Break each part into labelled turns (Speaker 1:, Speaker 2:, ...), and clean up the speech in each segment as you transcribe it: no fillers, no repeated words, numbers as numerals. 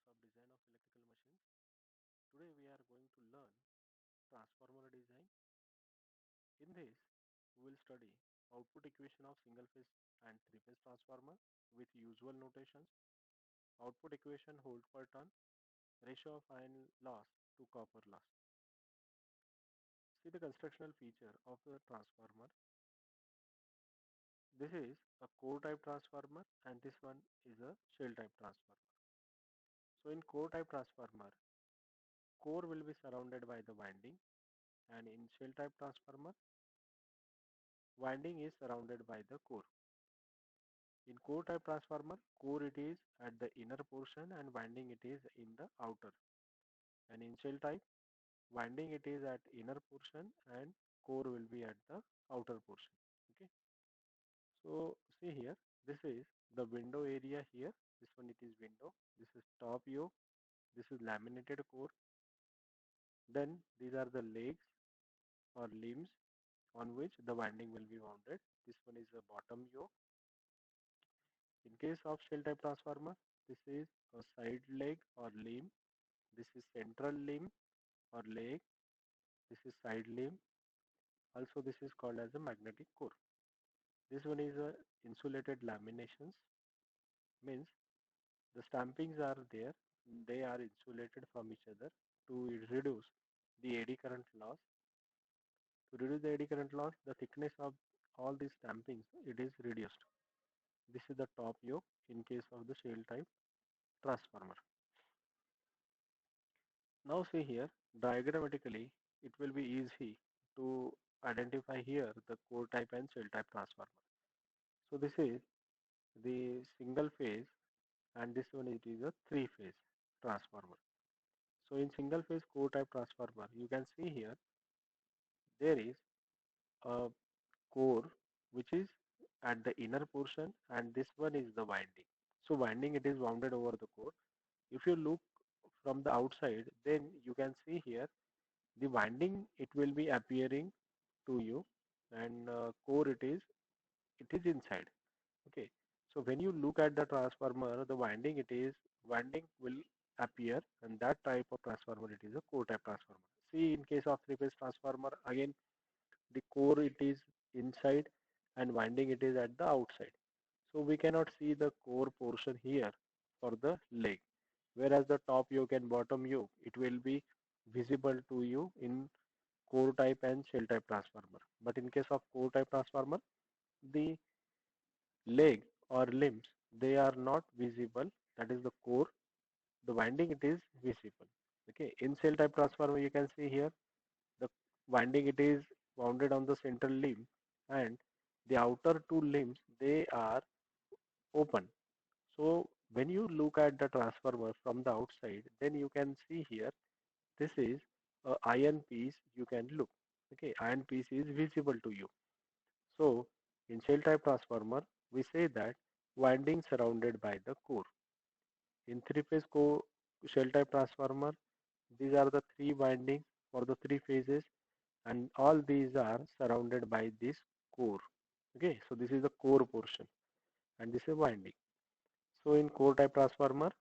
Speaker 1: course of design of electrical machines. Today we are going to learn transformer design. In this, we will study output equation of single phase and three phase transformer with usual notations, output equation volt per turn, ratio of iron loss to copper loss. See the constructional feature of the transformer. This is a core type transformer and this one is a shell type transformer. So in core type transformer, core will be surrounded by the winding, and in shell type transformer, winding is surrounded by the core. In core type transformer, core it is at the inner portion and winding it is in the outer. And in shell type, winding it is at inner portion and core will be at the outer portion. Okay. So see here, this is the window area here. This one it is window. This is top yoke. This is laminated core. Then these are the legs or limbs on which the winding will be mounted. This one is the bottom yoke. In case of shell type transformer, this is a side leg or limb. This is central limb or leg. This is side limb. Also, this is called as a magnetic core. This one is a insulated laminations. Means the stampings are there. They are insulated from each other to reduce the eddy current loss. To reduce the eddy current loss, the thickness of all these stampings it is reduced. This is the top yoke in case of the shell type transformer. Now see here, diagrammatically, it will be easy to identify here the core type and shell type transformer. So this is the single phase and this one it is a three phase transformer. So in single phase core type transformer, you can see here there is a core which is at the inner portion and this one is the winding. So winding it is wounded over the core. If you look from the outside, then you can see here the winding it will be appearing to you and core it is inside. Okay, so when you look at the transformer, the winding will appear, and that type of transformer it is a core type transformer. See, in case of three phase transformer, again the core it is inside and winding it is at the outside. So we cannot see the core portion here for the leg, whereas the top yoke and bottom yoke it will be visible to you in core type and shell type transformer. But in case of core type transformer, the leg or limbs they are not visible. That is the core. The winding it is visible. Okay. In shell type transformer, you can see here the winding it is wounded on the central limb, and the outer two limbs they are open. So when you look at the transformer from the outside, then you can see here this is a iron piece you can look. Okay, iron piece is visible to you. So in shell type transformer, we say that winding surrounded by the core. In three phase core shell type transformer, these are the three windings for the three phases, and all these are surrounded by this core. Okay, so this is the core portion, and this is winding. So in core type transformer,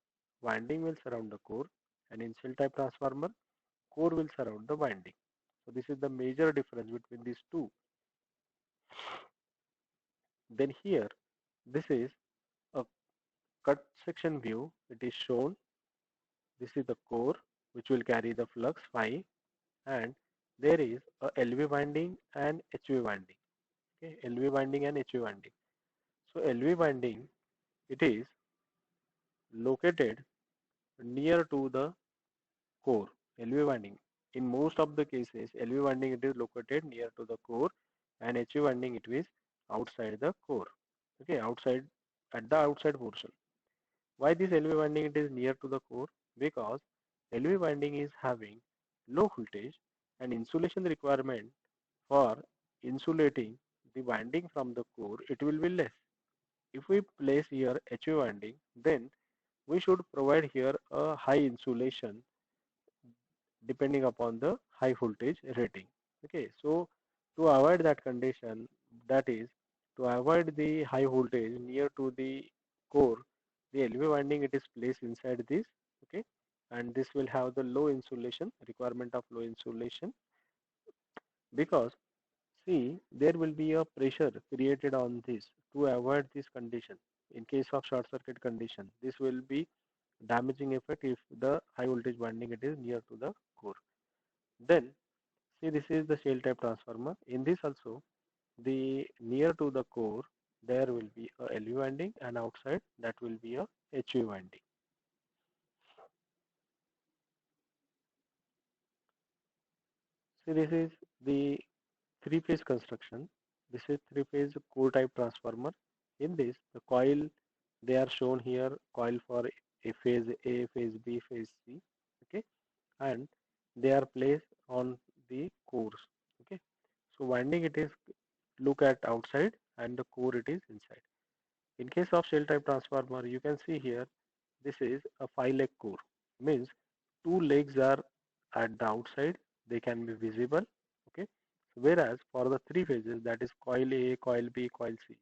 Speaker 1: winding will surround the core, and in shell type transformer, core will surround the winding. So this is the major difference between these two. Then here, this is a cut section view. It is shown. This is the core which will carry the flux phi, and there is a LV winding and HV winding. Okay, LV winding and HV winding. So LV winding it is located near to the core. LV winding in most of the cases LV winding it is located near to the core, and HV winding it is outside the core. Okay, outside at the outside portion. Why this LV winding it is near to the core? Because LV winding is having low voltage and insulation requirement for insulating the winding from the core it will be less. If we place here HV winding, then we should provide here a high insulation depending upon the high voltage rating. Okay, so to avoid that condition, that is to avoid the high voltage near to the core, the LV winding it is placed inside this Okay, and this will have the low insulation requirement of low insulation, because see, there will be a pressure created on this to avoid this condition. In case of short circuit condition, this will be damaging effect if the high voltage winding it is near to the core. Then see, this is the shell type transformer. In this also, the near to the core there will be a LV winding, and outside that will be a HV winding. See, this is the three-phase construction. This is three-phase core type transformer. In this, the coil, they are shown here, coil for A, phase B, phase C. Okay, and they are placed on the cores. Okay, so winding it is look at outside, and the core it is inside. In case of shell type transformer, you can see here, this is a 5-leg core. Means two legs are at the outside, they can be visible. Okay. Whereas for the three phases, that is coil A, coil B, coil C,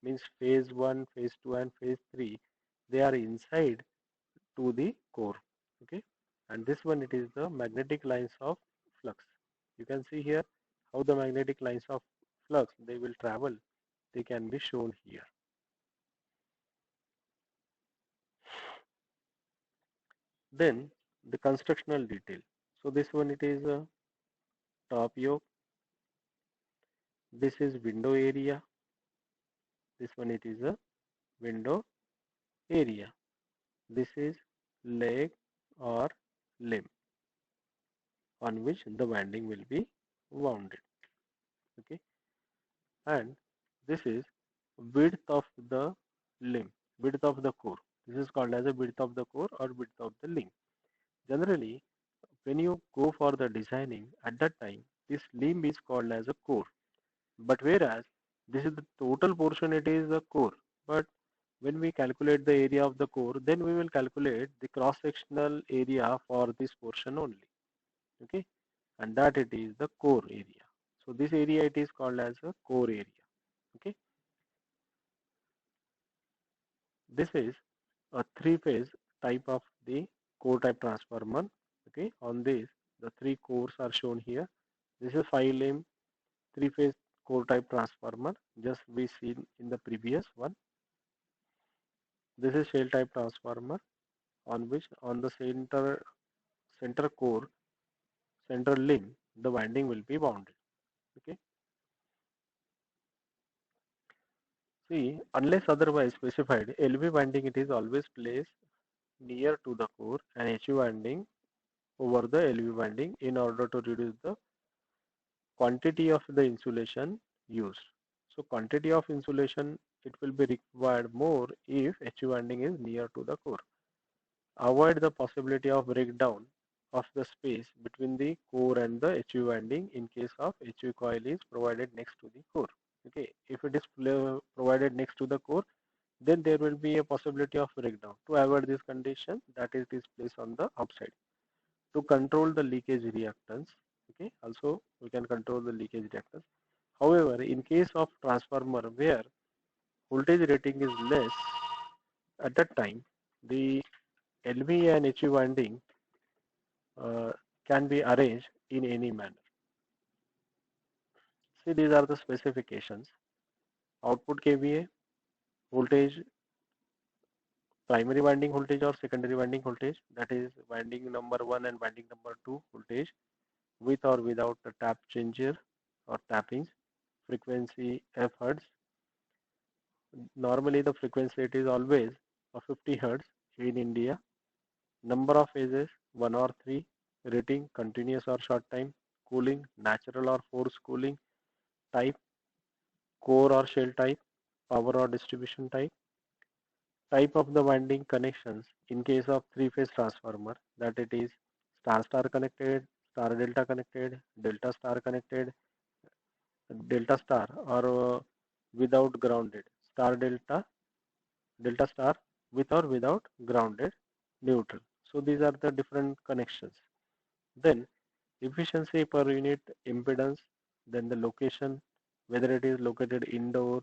Speaker 1: means phase 1, phase 2, and phase 3, they are inside to the core. Okay. And this one, it is the magnetic lines of flux. You can see here how the magnetic lines of flux they will travel. They can be shown here. Then the constructional detail. So this one, it is a top yoke. This is window area. This one, it is a window area. This is leg or limb on which the winding will be wounded. Okay, and this is width of the limb, width of the core. This is called as a width of the core or width of the limb. Generally, when you go for the designing, at that time, this limb is called as a core. But whereas this is the total portion, it is the core. But when we calculate the area of the core, then we will calculate the cross-sectional area for this portion only. Okay, and that it is the core area. So this area it is called as a core area. Okay, this is a three-phase type of the core type transformer. Okay, on this the three cores are shown here. This is 5-limb three-phase core type transformer, just we seen in the previous one. This is shell type transformer, on which on the center core, center limb, the winding will be wounded. Okay. See, unless otherwise specified, LV winding it is always placed near to the core, and HV winding over the LV winding in order to reduce the quantity of the insulation used. So quantity of insulation, it will be required more if HV winding is near to the core. Avoid the possibility of breakdown of the space between the core and the HV winding in case of HV coil is provided next to the core. Okay, if it is provided next to the core, then there will be a possibility of breakdown. To avoid this condition, that it is placed on the outside. To control the leakage reactance, okay, also we can control the leakage reactance. However, in case of transformer where voltage rating is less, at that time the LV and HV winding uh, can be arranged in any manner. See, these are the specifications. Output kVA, voltage, primary winding voltage or secondary winding voltage, that is winding number 1 and winding number 2 voltage, with or without the tap changer or tappings, frequency F hertz. Normally the frequency it is always 50 hertz in India. Number of phases 1 or 3, rating continuous or short time, cooling natural or forced cooling, type core or shell type, power or distribution type, type of the winding connections in case of three-phase transformer, that it is star-star connected, star-delta connected, delta-star connected, delta star, or without grounded, star-delta, delta-star, with or without grounded, neutral. So these are the different connections. Then efficiency per unit impedance, then the location, whether it is located indoor,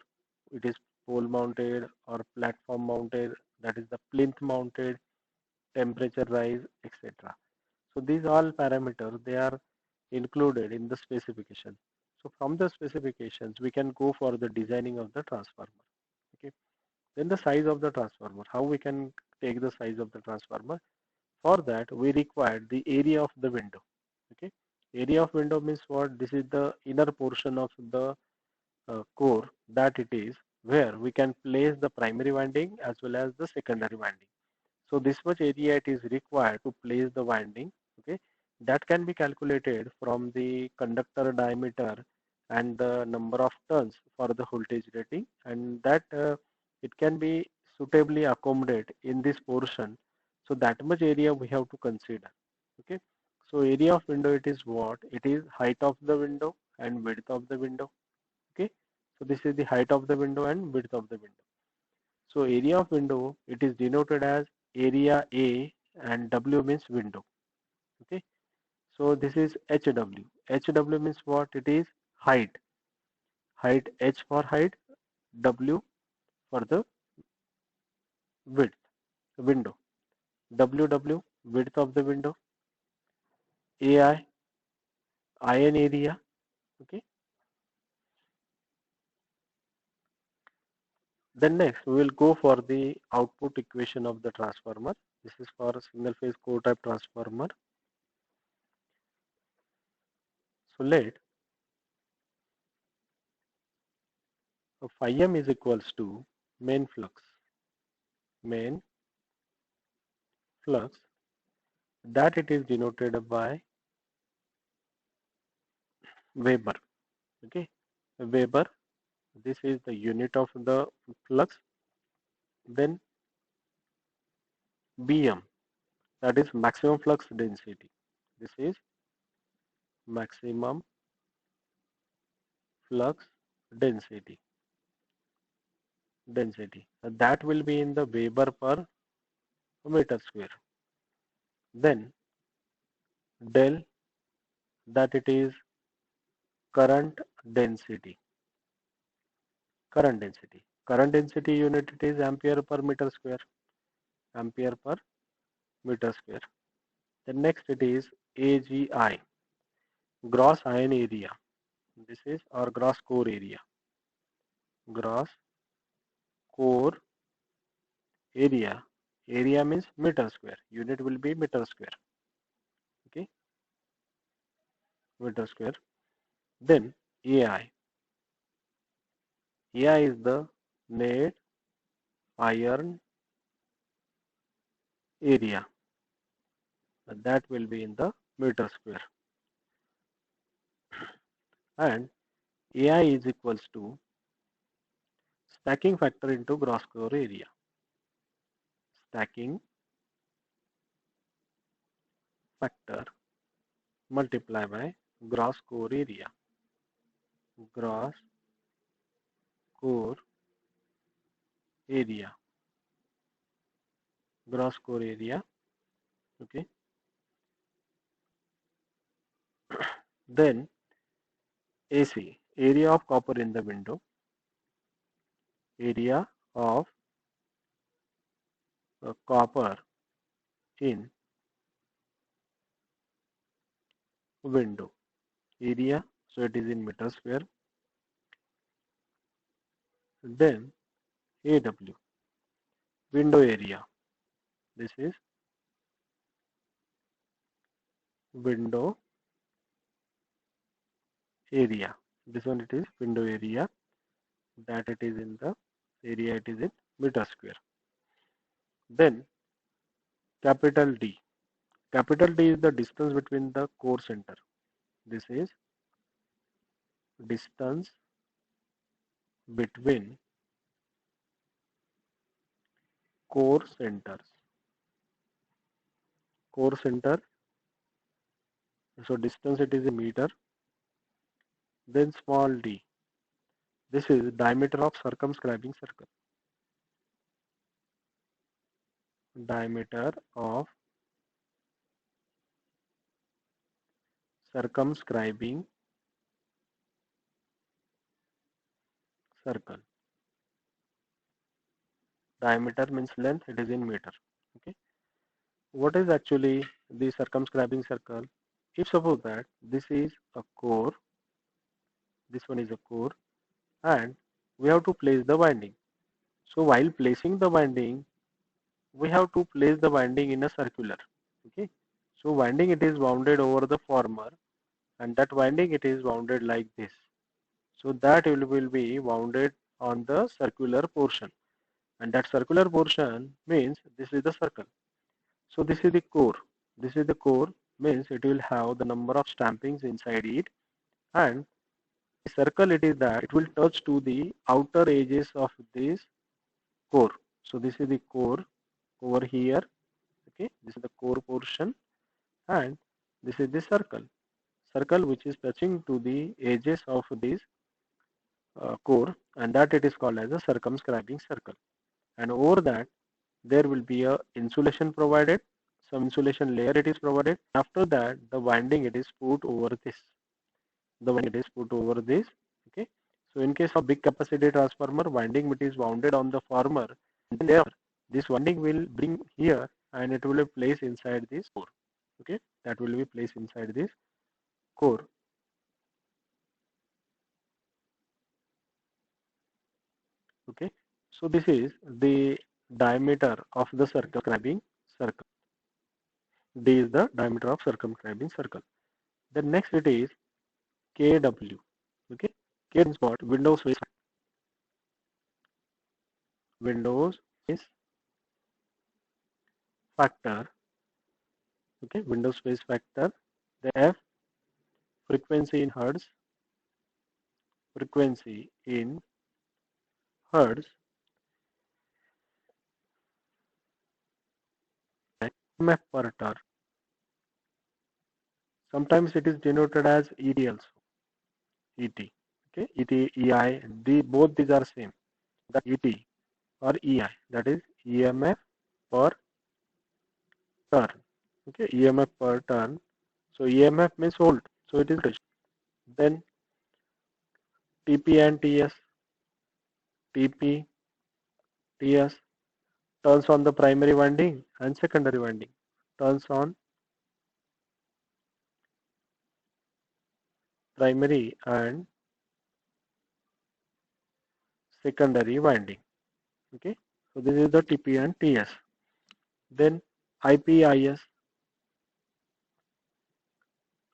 Speaker 1: it is pole mounted or platform mounted, that is the plinth mounted, temperature rise, etc. So these all parameters, they are included in the specification. So from the specifications, we can go for the designing of the transformer. Okay. Then the size of the transformer. How we can take the size of the transformer? For that, we require the area of the window. Okay. Area of window means what? This is the inner portion of the core that it is, where we can place the primary winding as well as the secondary winding. So this much area it is required to place the winding. Okay, that can be calculated from the conductor diameter and the number of turns for the voltage rating, and that it can be suitably accommodate in this portion. So that much area we have to consider. Okay, so area of window, it is what? It is height of the window and width of the window. Okay, so this is the height of the window and width of the window. So area of window, it is denoted as area A, and W means window. Okay, so this is HW. HW means what? It is height. Height, H for height, W for the width, window. WW, width of the window. AI, iron area. Okay, then next we will go for the output equation of the transformer. This is for a single phase core type transformer. So let phi m is equals to main flux. Main flux, that it is denoted by Weber. Okay, Weber, this is the unit of the flux. Then Bm, that is maximum flux density. This is maximum flux density. That will be in the Weber per meter square. Then del, that it is current density. Current density unit, it is ampere per meter square. Ampere per meter square. Then next it is AGI, gross iron area. This is our gross core area. Gross core area. Area means meter square. Unit will be meter square. Okay, meter square. Then AI. AI is the net iron area. That will be in the meter square. And AI is equals to stacking factor into gross core area. Stacking factor multiply by gross core area. Gross core area. Gross core area. Okay. Then AC, area of copper in the window. Area of copper in window. Area, so it is in meter square. Then AW, window area. This is window area. This one, it is window area, that it is in the area, it is in meter square. Then capital D. Capital D is the distance between the core center. This is distance between core centers. Core center, so distance it is in meter. Then small d, this is diameter of circumscribing circle. Diameter of circumscribing circle. Diameter means length, it is in meter. Okay. what is actually the circumscribing circle? If suppose that this is a core, this one is a core, and we have to place the winding. So while placing the winding, we have to place the winding in a circular. Okay. So winding it is wounded over the former, and that winding it is wounded like this. So that will be wounded on the circular portion, and that circular portion means this is the circle. So this is the core. This is the core means it will have the number of stampings inside it, and the circle it is that it will touch to the outer edges of this core. So this is the core over here. Okay, this is the core portion, and this is the circle which is touching to the edges of this core, and that it is called as a circumscribing circle. And over that there will be a insulation provided, some insulation layer it is provided. After that the winding it is put over this, okay. So in case of big capacity transformer, winding it is wounded on the former, and there this winding will bring here and it will be placed inside this core. Okay, that will be placed inside this core. Okay, so this is the diameter of the circumscribing circle. D is the diameter of circumscribing circle. Then next it is KW. Okay, K is what? Windows is factor. Okay, window space factor. The F, frequency in hertz. Frequency in hertz. EMF per turn. Sometimes it is denoted as ET also. ET. Okay, ET, EI. Both these are same. The ET or EI, that is EMF per turn. Okay, EMF per turn. So EMF means volt. So it is voltage. Then TP and TS. TP, TS turns on the primary winding and secondary winding. Turns on primary and secondary winding. Okay, so this is the TP and TS. Then IPIS.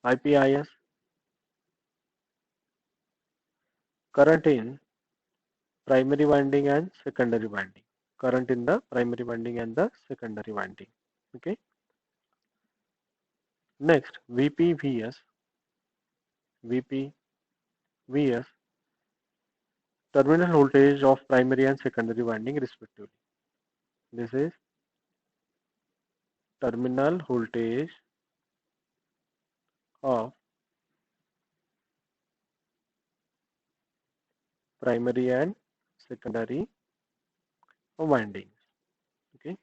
Speaker 1: IPIS, current in primary winding and secondary winding. Current in the primary winding and the secondary winding. Okay. Next, VPVS. VPVS, terminal voltage of primary and secondary winding respectively. This is terminal voltage of primary and secondary windings. Okay,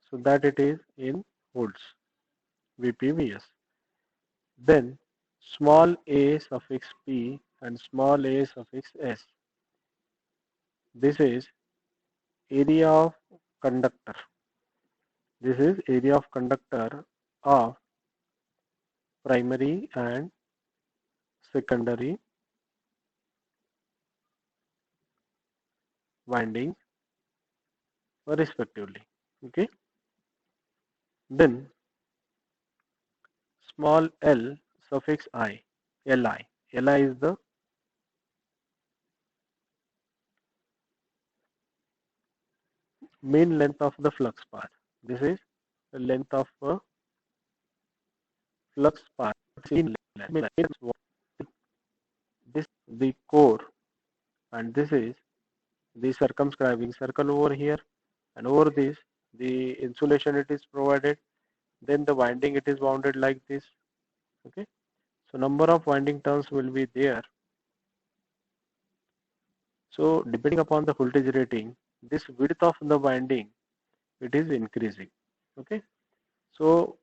Speaker 1: so that it is in volts, VPVS. Then small a suffix p and small a suffix s. This is area of conductor. This is area of conductor of primary and secondary windings respectively. Okay. Then small l suffix I, Li. Li is the mean length of the flux path. This is the length of a flux path. This the core, and this is the circumscribing circle over here, and over this the insulation it is provided. Then the winding it is wounded like this. Okay, so number of winding turns will be there. So depending upon the voltage rating, this width of the winding it is increasing. Okay, so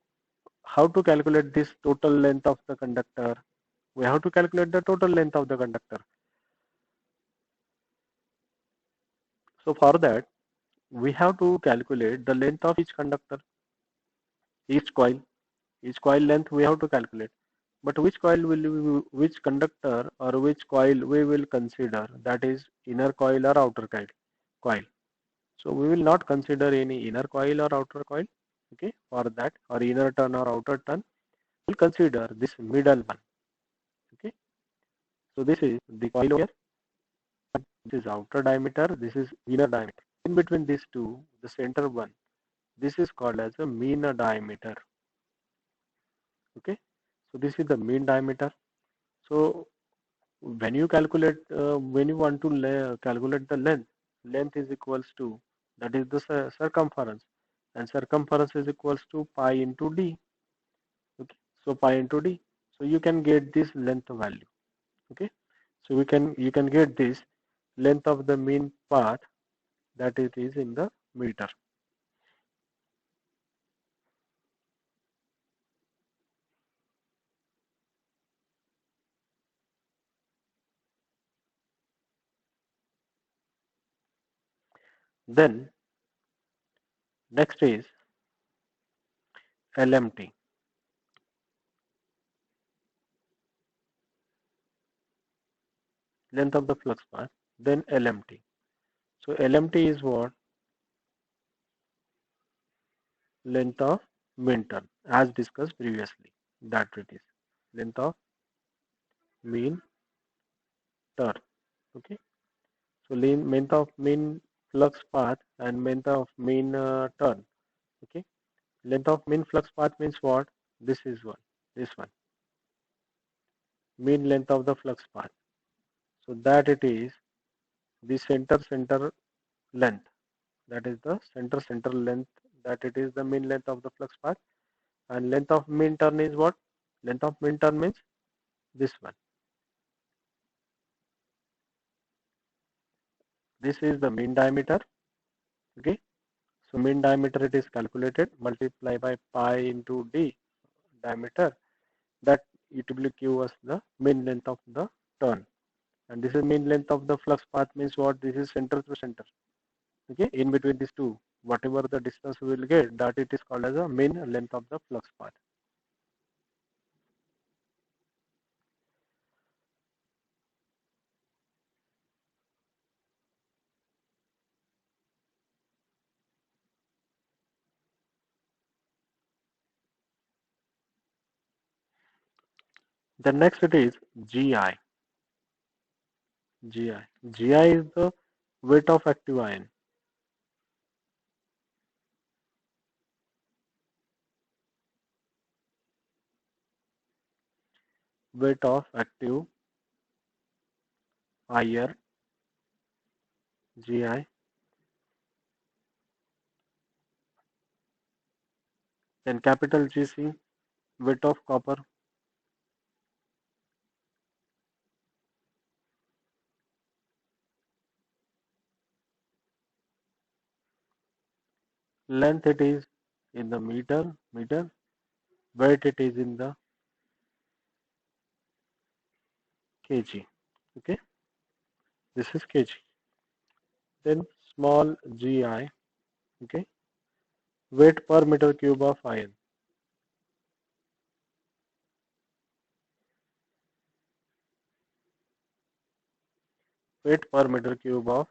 Speaker 1: how to calculate this total length of the conductor? We have to calculate the total length of the conductor. So for that we have to calculate the length of each conductor. each coil. Each coil length we have to calculate. But which coil which conductor or which coil we will consider, that is inner coil or outer coil. So we will not consider any inner coil or outer coil. Okay, for that, or inner turn or outer turn, we'll consider this middle one. Okay, so this is the coil here. This is outer diameter. This is inner diameter. In between these two, the center one, this is called as a mean diameter. Okay, so this is the mean diameter. So when you calculate, when you want to calculate the length is equals to, that is the circumference, and circumference is equals to pi into d. Okay, so pi into d. So you can get this length value. Okay, so you can get this length of the mean path, that it is in the meter. Then next is LMT, length of the flux path. Then LMT. So LMT is what? Length of mean turn, as discussed previously. That it is length of mean turn. Okay. So length of mean flux path and length of mean turn. Okay. Length of mean flux path means what? This is one. This one. Mean length of the flux path. So that it is the center length. That is the center length. That it is the mean length of the flux path. And length of mean turn is what? Length of mean turn means this one. This is the mean diameter. Okay. So mean diameter, it is calculated, multiply by pi into d diameter, that it will give us the mean length of the turn. And this is mean length of the flux path means what? This is center to center. Okay, in between these two, whatever the distance we will get, that it is called as a mean length of the flux path. The next it is GI. GI. GI is the weight of active ion. Weight of active iron, GI. Then capital GC, weight of copper. Length it is in the meter. Weight it is in the kg. Okay, this is kg. Then small gi. Okay, weight per meter cube of iron. Weight per meter cube of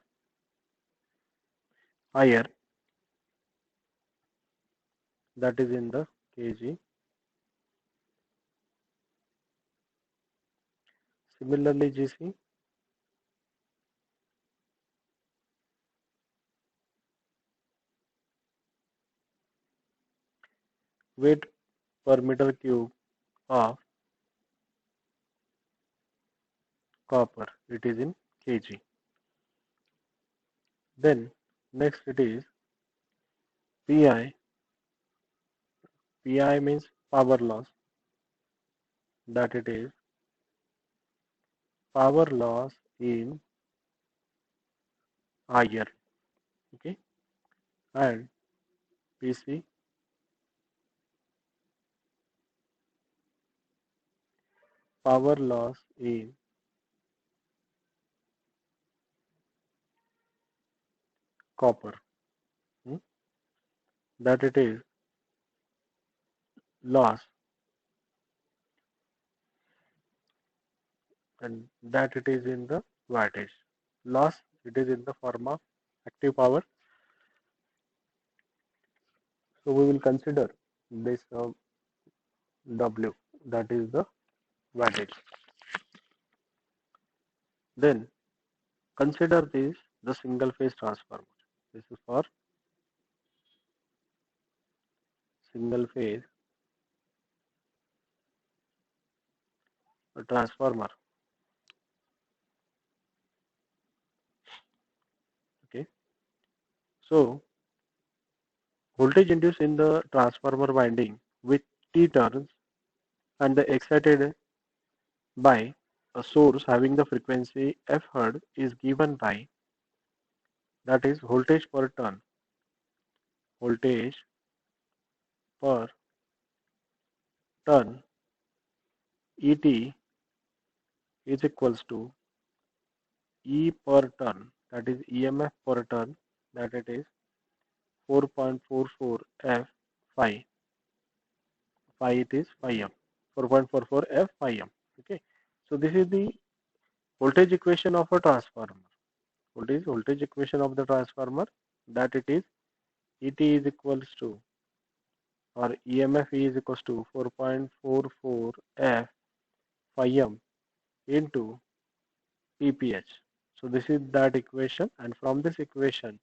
Speaker 1: iron, that is in the kg. Similarly, gc, weight per meter cube of copper, it is in kg. Then next it is pi. Pi means power loss, that it is power loss in iron. Okay, and pc, power loss in copper. Hmm? That it is loss, and that it is in the wattage. Loss, it is in the form of active power. So we will consider this W, that is the wattage. Then consider this the single phase transformer. This is for single phase transformer. Okay. So voltage induced in the transformer winding with T turns and the excited by a source having the frequency F Hz is given by, that is, voltage per turn. Voltage per turn ET is equals to E per turn, that is EMF per turn, that it is 4.44 F phi. Phi it is phi m. 4.44 F phi m. Okay. So this is the voltage equation of a transformer. Voltage equation of the transformer, that it is ET is equals to, or EMF is equals to 4.44 F phi m into PPH. So this is that equation, and from this equation,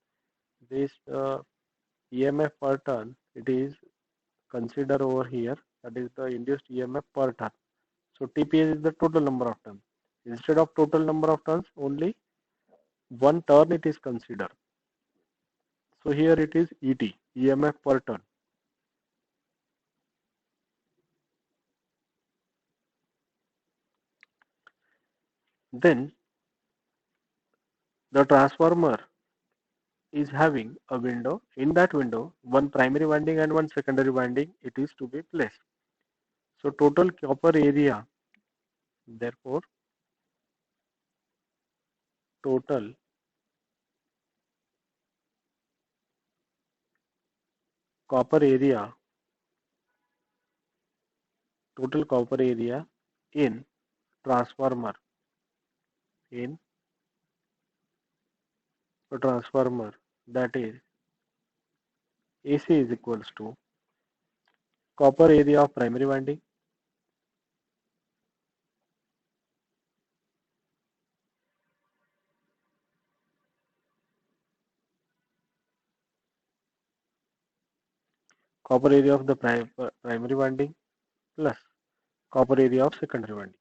Speaker 1: this EMF per turn, it is consider over here, that is the induced EMF per turn. So TPH is the total number of turns. Instead of total number of turns, only one turn it is considered. So here it is ET, EMF per turn. Then the transformer is having a window. In that window, one primary winding and one secondary winding it is to be placed. So total copper area, therefore total copper area, total copper area in transformer, in a transformer, that is AC is equals to copper area of primary winding copper area of the primary winding plus copper area of secondary winding.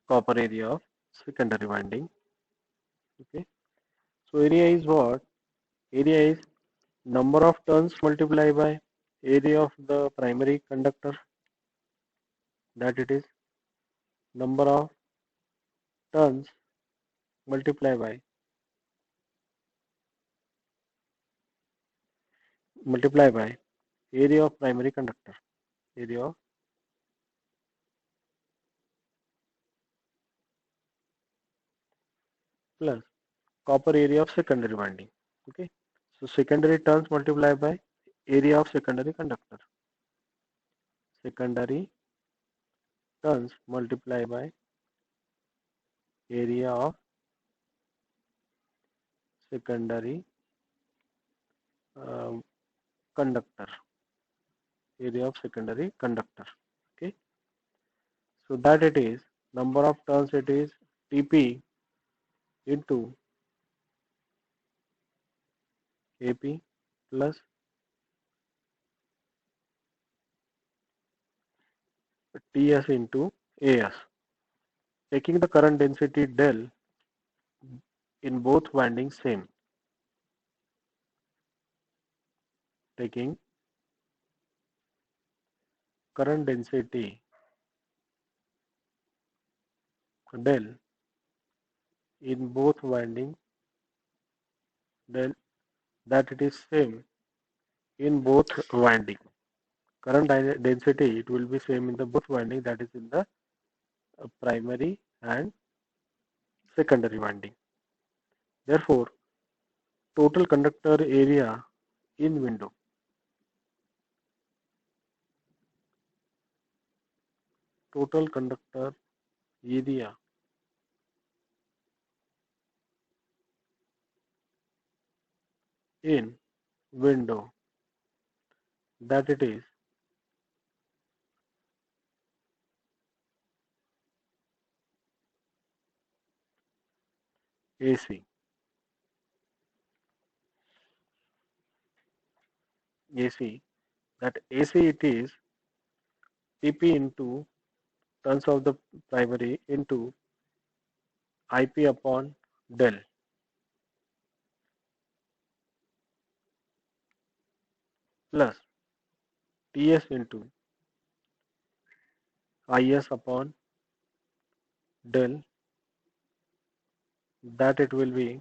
Speaker 1: Copper area of secondary winding. Okay. So area is what? Area is number of turns multiplied by area of the primary conductor, that it is number of turns multiplied by area of primary conductor, area of plus copper area of secondary winding. Okay. So secondary turns multiplied by area of secondary conductor. Secondary turns multiplied by area of secondary um, conductor. Area of secondary conductor. Okay. So that it is number of turns, it is TP into AP plus TS into AS. Taking the current density del in both windings same. Taking current density del in both windings del, that it is same in both winding. Current density, it will be same in the both winding, that is in the primary and secondary winding. Therefore, total conductor area in window. Total conductor area in window, that it is AC. AC, that AC it is TP into turns of the primary into IP upon del plus TS into IS upon del, that it will be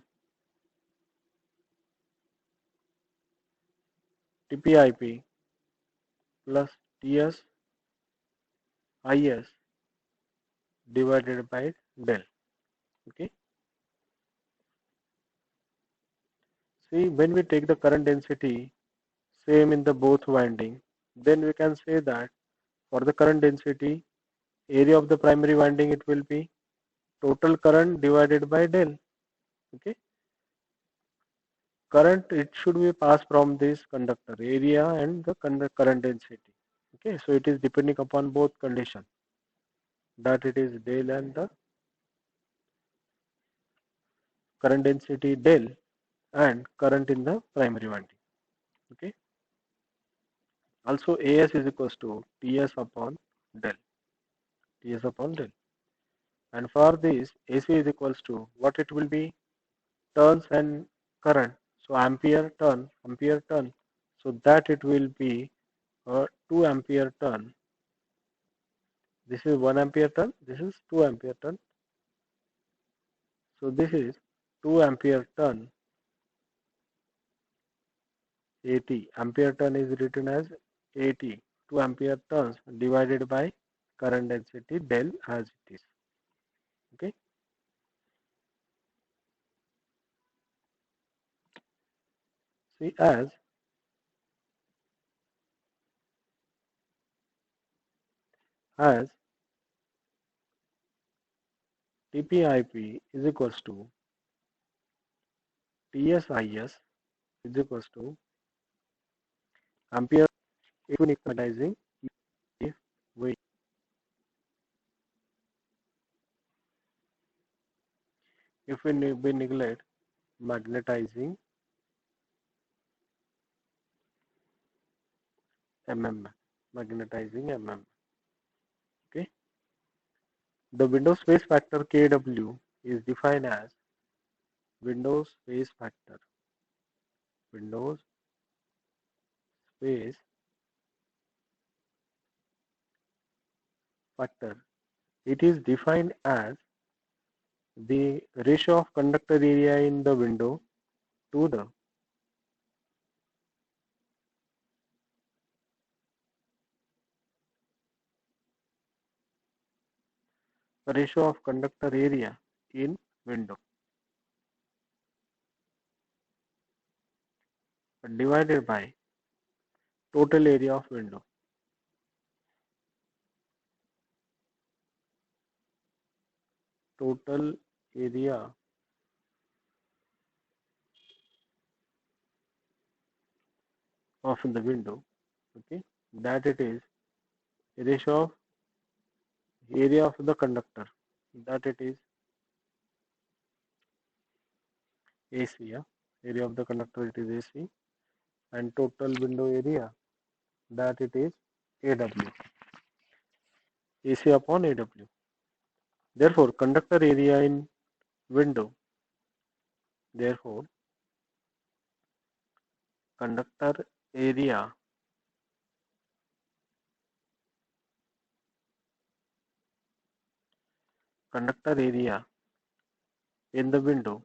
Speaker 1: TPIP plus TS IS divided by del. Okay. See, when we take the current density same in the both winding, then we can say that for the current density, area of the primary winding, it will be total current divided by del. Okay. Current, it should be passed from this conductor area and the current density. Okay. So it is depending upon both condition, that it is del and the current density del and current in the primary winding. Okay. Also AS is equals to TS upon del. TS upon del. And for this AC is equals to what it will be? Turns and current. So ampere turn. So that it will be 2 ampere turn. This is 1 ampere turn. This is 2 ampere turn. So this is 2 ampere turn AT. Ampere turn is written as AT. 2 ampere turns divided by current density del as it is. Okay. See, as TPIP is equals to TSIS is equals to ampere magnetizing. If we we neglect magnetizing magnetizing okay, the window space factor Kw is defined as window space factor. Window space factor. It is defined as the ratio of conductor area in the window to the ratio of conductor area in window divided by total area of window. Total area of the window, okay, that it is ratio of area of the conductor, that it is AC, yeah? Area of the conductor, it is AC, and total window area, that it is AW, AC upon AW. Therefore, conductor area in window, therefore, conductor area conductor area in the window,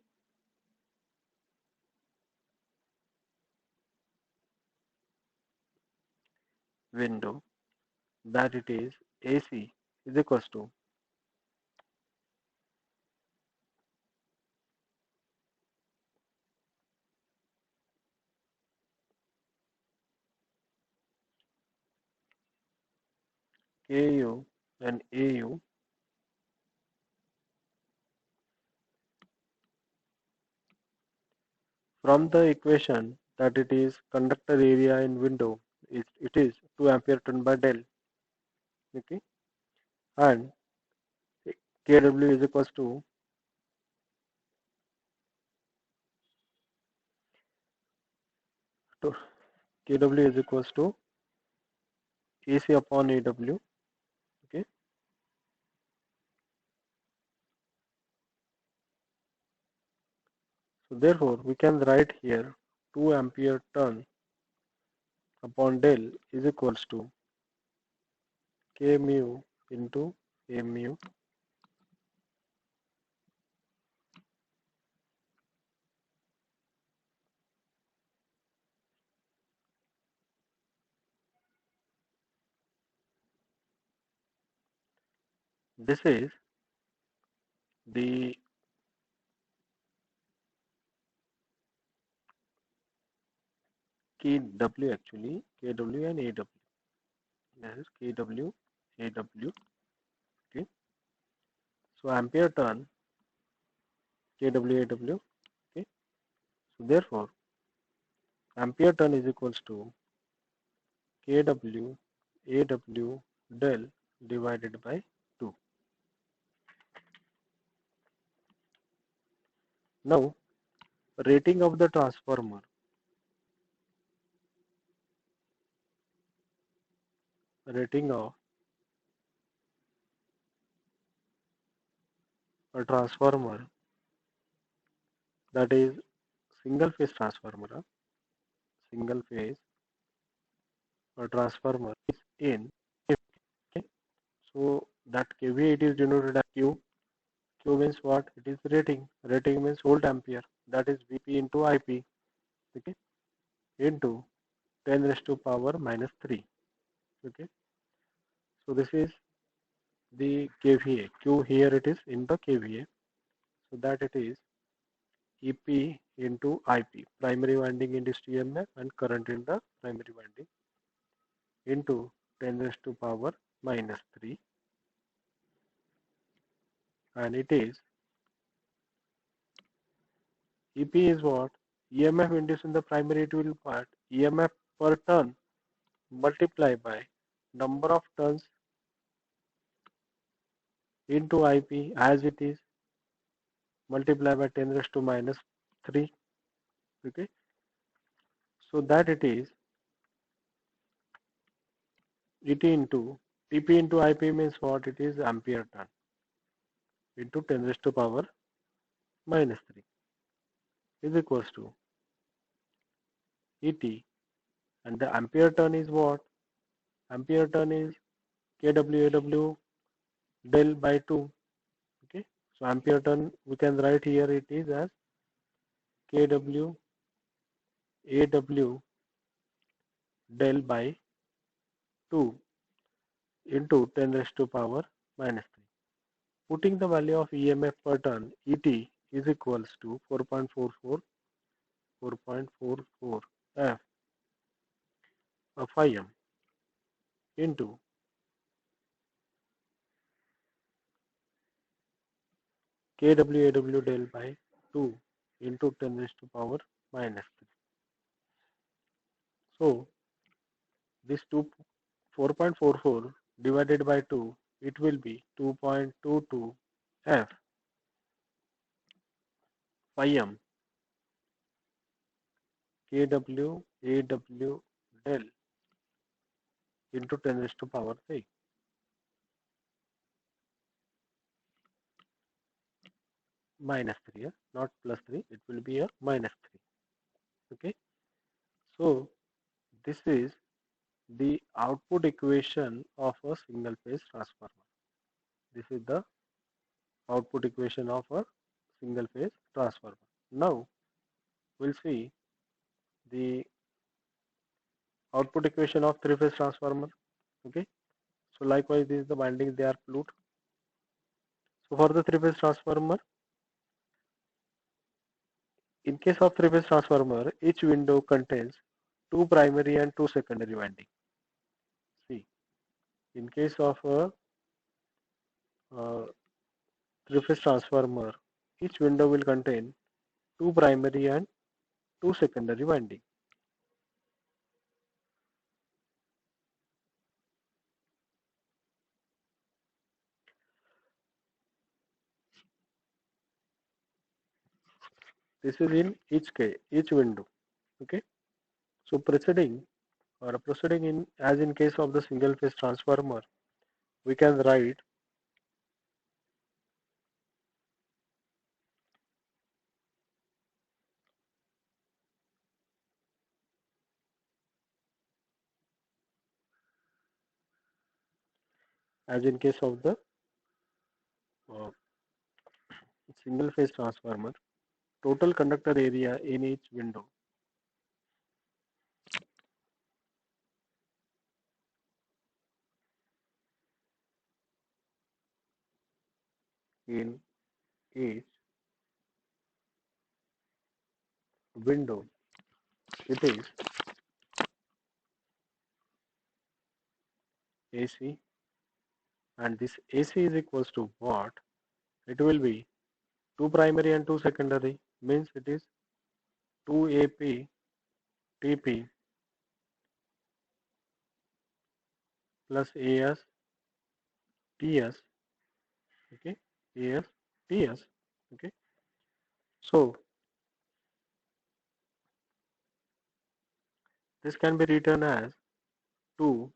Speaker 1: that it is AC is equals to KU and AU. From the equation that it is conductor area in window, it is 2 ampere turn by del. Okay, and KW is equals to KW is equals to AC upon AW. Okay, so therefore we can write here 2 ampere turn upon del is equals to K mu into A mu. This is the KW actually, KW and AW. That is KW, AW. Okay, so ampere turn KW, AW. Okay, so therefore ampere turn is equals to KW, AW del divided by 2. Now rating of the transformer. Rating of a transformer, that is single phase transformer. Single phase or transformer is in. Okay, so that kVA it is denoted as Q. Q means what? It is rating. Rating means volt ampere. That is Vp into Ip. Okay, into 10 raised to power minus 3. Okay, so this is the kVA. Q here it is in the kVA. So that it is EP into IP, primary winding induced EMF and current in the primary winding, into 10 raised to power minus 3, and it is EP is what? EMF induced in the primary tool part, EMF per turn multiplied by number of turns into IP as it is multiplied by 10 raised to minus 3. Okay, so that it is ET into TP into IP means what? It is ampere turn into 10 raised to power minus 3 is equals to ET, and the ampere turn is what? Ampere turn is kWAW del by 2. Okay, so ampere turn we can write here it is as kWAW del by 2 into 10 raised to power minus 3. Putting the value of EMF per turn, ET is equals to 4.44 F of Im into kWAW del by 2 into 10 raised to power minus 3. So this 4.44 divided by 2, it will be 2.22 F Im kWAW del into 10 raised to power 3 minus 3, yeah? Not plus 3, it will be a minus 3. Okay, so this is the output equation of a single phase transformer. This is the output equation of a single phase transformer. Now we'll see the output equation of three phase transformer. Okay, so likewise this is the winding they are fluid. So for the three phase transformer, in case of three phase transformer, each window contains two primary and two secondary winding. See, In case of a uh, three-phase transformer, each window will contain two primary and two secondary windings. This is in each case, each window. Okay. So proceeding in as in case of the single phase transformer, we can write as in case of the uh, single phase transformer, total conductor area in each window in each window, it is AC, and this AC is equals to what? It will be two primary and two secondary, means it is 2AP TP plus AS TS, okay, AS TS, okay. So this can be written as 2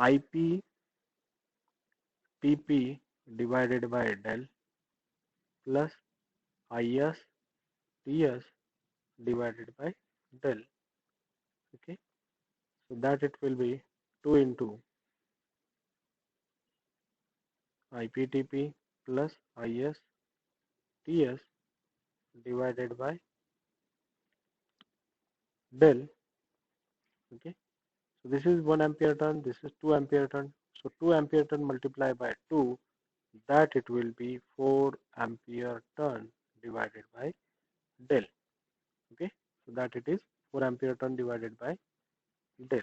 Speaker 1: IP TP divided by del plus IS TS divided by del, okay. So that it will be 2 into IPTP plus IS TS divided by del, okay. So this is 1 ampere turn, this is 2 ampere turn. So 2 ampere turn multiplied by 2, that it will be 4 ampere turn divided by del, okay. So that it is 4 ampere turn divided by del.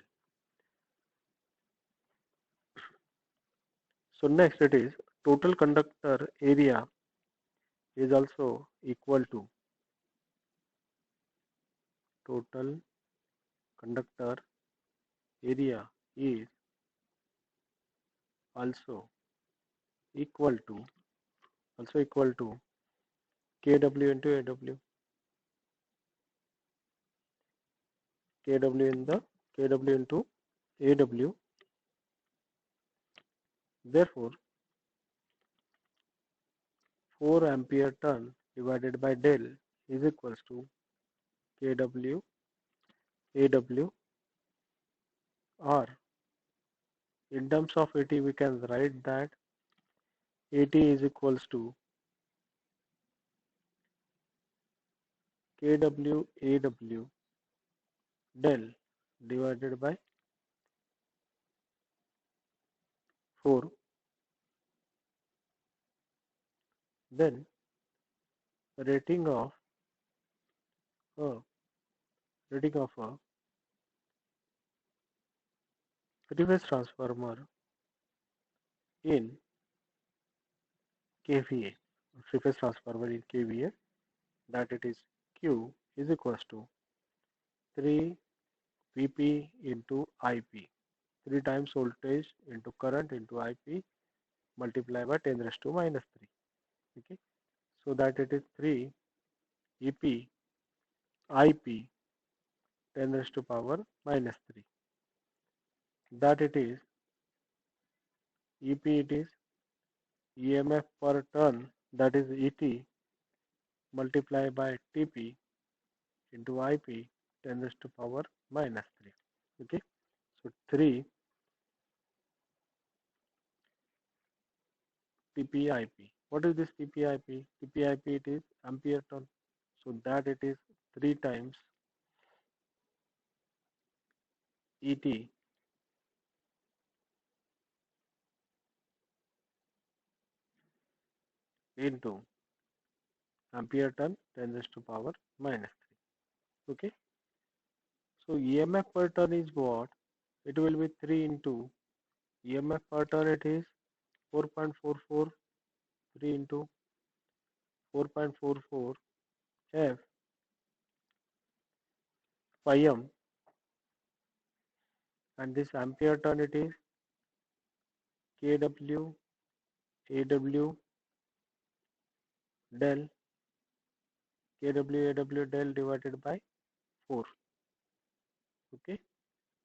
Speaker 1: So next it is total conductor area is also equal to total conductor area is also equal to kW into AW, kW in the kW into AW. Therefore 4 ampere turn divided by del is equals to kW AW R. In terms of AT, we can write that AT is equals to kW AW del divided by 4. Then rating of a rating of a three-phase transformer in kVA, three-phase transformer in kVA, that it is Q is equals to 3 Vp into Ip, 3 times voltage into current into Ip multiplied by 10 raised to minus 3. Okay, so that it is 3 Ep Ip 10 raised to power minus 3. That it is Ep, it is EMF per turn, that is ET multiplied by TP into IP 10 raised to power minus 3. Okay, so 3 TPIP. What is this TPIP? TPIP, it is ampere turn. So that it is 3 times ET into ampere turn 10 raised to power minus 3. Okay, so EMF per turn is what? It will be 3 into EMF per turn it is 4.443 into 4.44 F phi m, and this ampere turn it is kW AW del kW del divided by 4. Okay,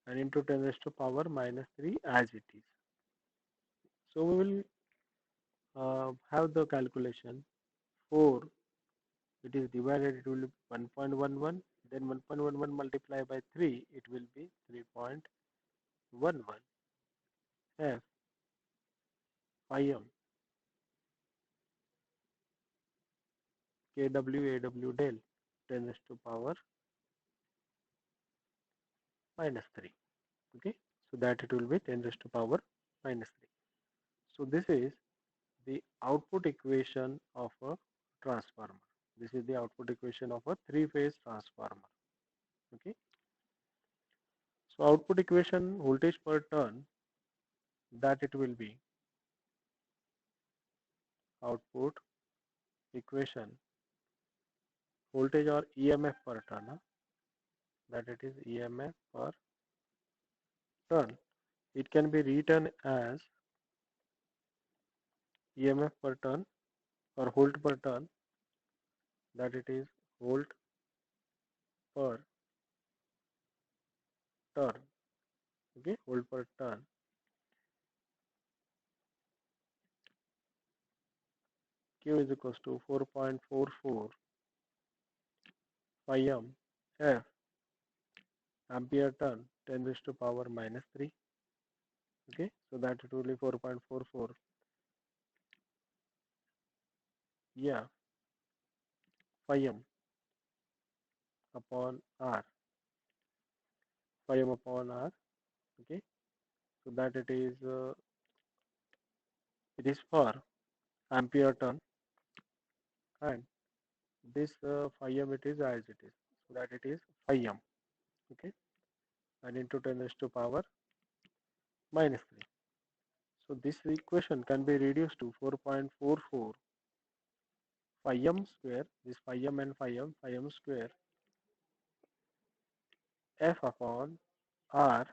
Speaker 1: and into 10 raised to power minus 3 as it is. So we will have the calculation 4, it is divided, it will be 1.11, then 1.11 multiplied by 3, it will be 3.11 F phi m kW AW del 10 raised to power minus 3. Okay, so that it will be 10 raised to power minus 3. So this is the output equation of a transformer. This is the output equation of a three-phase transformer. Okay, so output equation voltage per turn, that it will be output equation voltage or EMF per turn, that it is EMF per turn. It can be written as EMF per turn or volt per turn, that it is volt per turn. Okay, volt per turn. Q is equals to 4.44 phi m F ampere turn 10 raised to power minus 3. Okay, so that it will be 4.44, yeah, phi m upon R, phi m upon R. Okay, so that it is for ampere turn, and this phi m it is as it is, so that it is phi m. Okay, and into 10 raised to power minus 3. So this equation can be reduced to 4.44 phi m square, this phi m and phi m square F upon R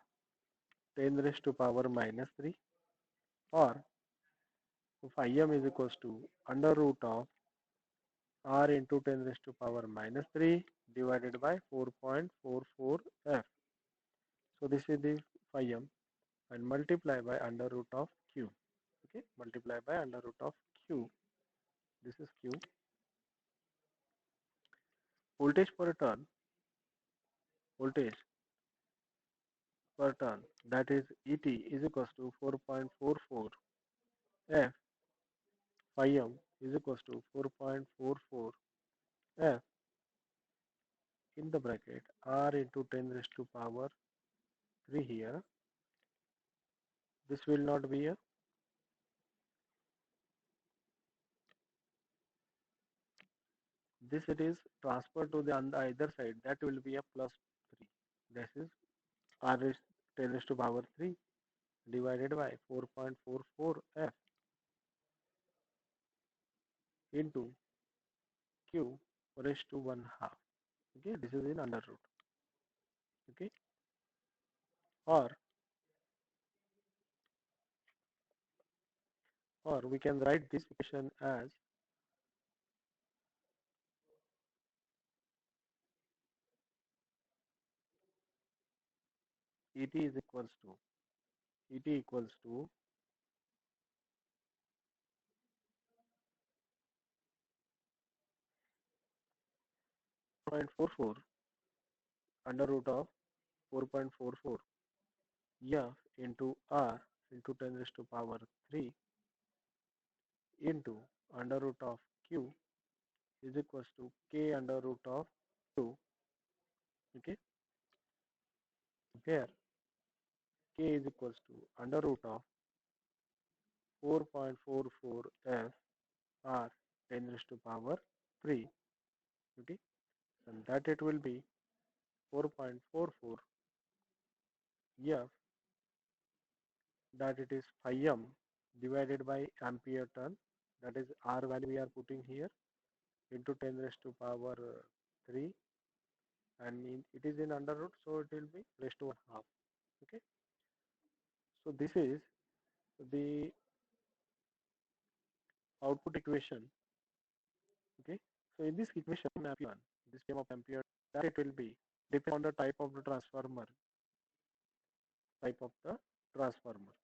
Speaker 1: 10 raised to power minus 3, or phi m is equals to under root of R into 10 raised to power minus 3 divided by 4.44 F. So this is the phi m, and multiply by under root of Q. Okay, multiply by under root of Q. This is Q. Voltage per turn, voltage per turn, that is ET is equals to 4.44 F phi m is equals to 4.44 F in the bracket R into 10 raised to power 3 here. This will not be a, this it is transferred to the on the either side, that will be a plus 3. This is R is 10 raised to power 3 divided by 4.44 F into Q raised to 1 half. Okay, this is in under root. Okay, or we can write this equation as ET is equals to ET equals to 0.44 under root of 4.44 F into R into 10 raised to power 3 into under root of Q is equals to K under root of 2. Okay, where K is equals to under root of 4.44 F R 10 raised to power 3. Okay, and that it will be 4.44 F that it is phi m divided by ampere turn, that is R value we are putting here, into 10 raised to power 3, and it is in under root, so it will be raised to 1 half. Okay, so this is the output equation. Okay, so in this equation ampere 1, this term of ampere, that it will be depend on the type of the transformer, type of the transformer.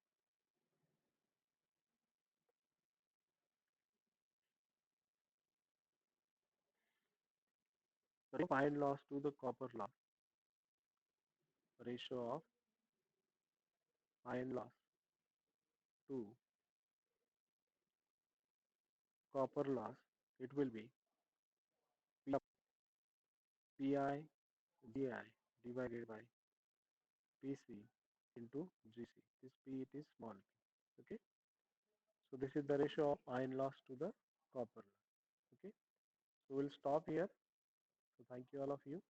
Speaker 1: The ratio of iron loss to the copper loss, ratio of iron loss to copper loss, it will be Pi Gi divided by Pc into Gc. This P it is small p. Okay, so this is the ratio of iron loss to the copper loss. Okay, so we'll stop here. So thank you all of you.